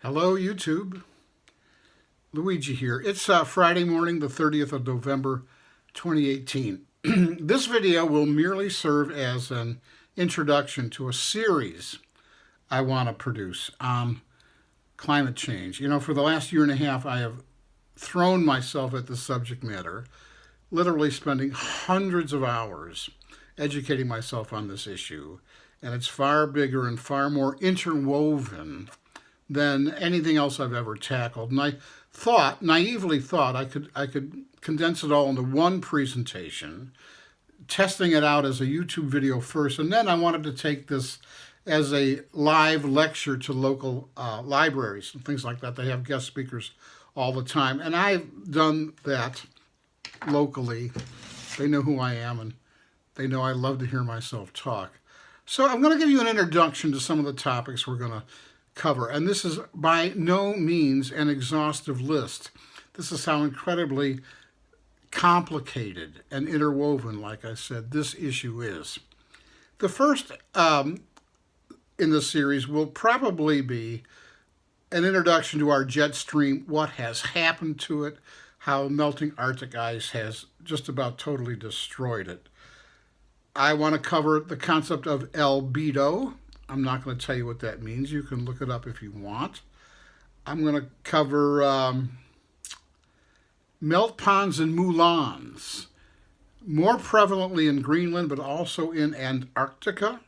Hello, YouTube. Luigi here. It's Friday morning, the 30th of November, 2018. This video will merely serve as an introduction to a series I want to produce on climate change. You know, for the last year and a half, I have thrown myself at the subject matter, literally spending hundreds of hours educating myself on this issue. And it's far bigger and far more interwoven than anything else I've ever tackled. And I naively thought I could condense it all into one presentation, testing it out as a YouTube video first, and then I wanted to take this as a live lecture to local libraries and things like that. They have guest speakers all the time, and I've done that locally. They know who I am, and they know I love to hear myself talk. So I'm going to give you an introduction to some of the topics we're going to cover. And this is by no means an exhaustive list. This is how incredibly complicated and interwoven, like I said, this issue is. The first in the series will probably be an introduction to our jet stream, what has happened to it, how melting Arctic ice has just about totally destroyed it. I want to cover the concept of albedo. I'm not going to tell you what that means. You can look it up if you want. I'm going to cover melt ponds and moulins, more prevalently in Greenland, but also in Antarctica,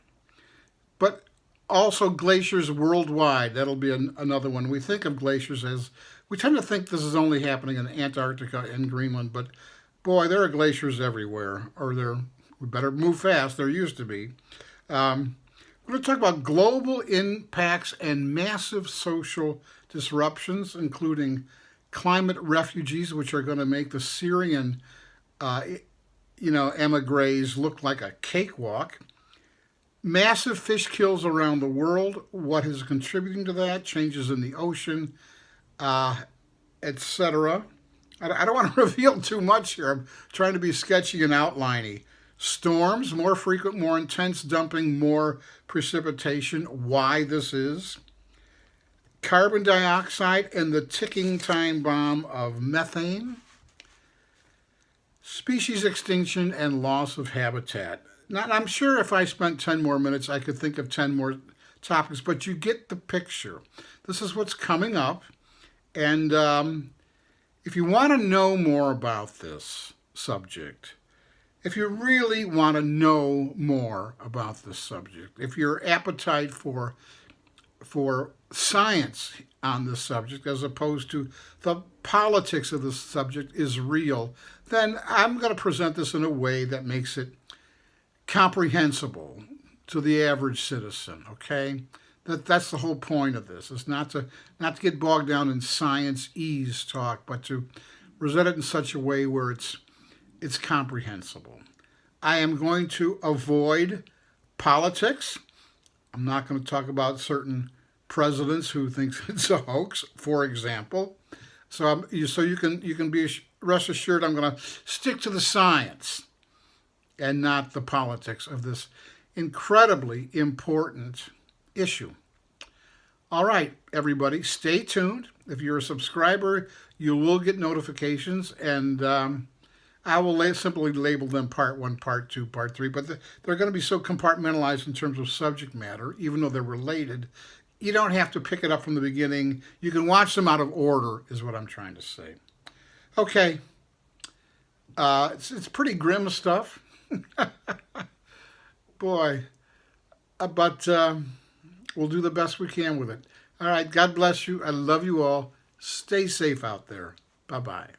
but also glaciers worldwide. That'll be another one. We think of glaciers as, we tend to think this is only happening in Antarctica and Greenland, but boy, there are glaciers everywhere, or we better move fast. There used to be. We're going to talk about global impacts and massive social disruptions, including climate refugees, which are going to make the Syrian, emigres look like a cakewalk. Massive fish kills around the world. What is contributing to that? Changes in the ocean, etc. I don't want to reveal too much here. I'm trying to be sketchy and outliney. Storms, more frequent, more intense dumping, more precipitation, why this is. Carbon dioxide and the ticking time bomb of methane. Species extinction and loss of habitat. Now, I'm sure if I spent 10 more minutes, I could think of 10 more topics, but you get the picture. This is what's coming up. And if you want to know more about this subject, if you really want to know more about this subject, if your appetite for science on this subject as opposed to the politics of this subject is real, then I'm going to present this in a way that makes it comprehensible to the average citizen, okay? That's the whole point of this, is not to get bogged down in science-ese talk, but to present it in such a way where it's comprehensible. I am going to avoid politics. I'm not going to talk about certain presidents who think it's a hoax, for example. So you can be rest assured I'm going to stick to the science and not the politics of this incredibly important issue. All right, everybody, stay tuned. If you're a subscriber, you will get notifications, and I will simply label them part 1, part 2, part 3, but they're going to be so compartmentalized in terms of subject matter, even though they're related. You don't have to pick it up from the beginning. You can watch them out of order, is what I'm trying to say. Okay, it's pretty grim stuff. Boy, but we'll do the best we can with it. All right, God bless you. I love you all. Stay safe out there. Bye-bye.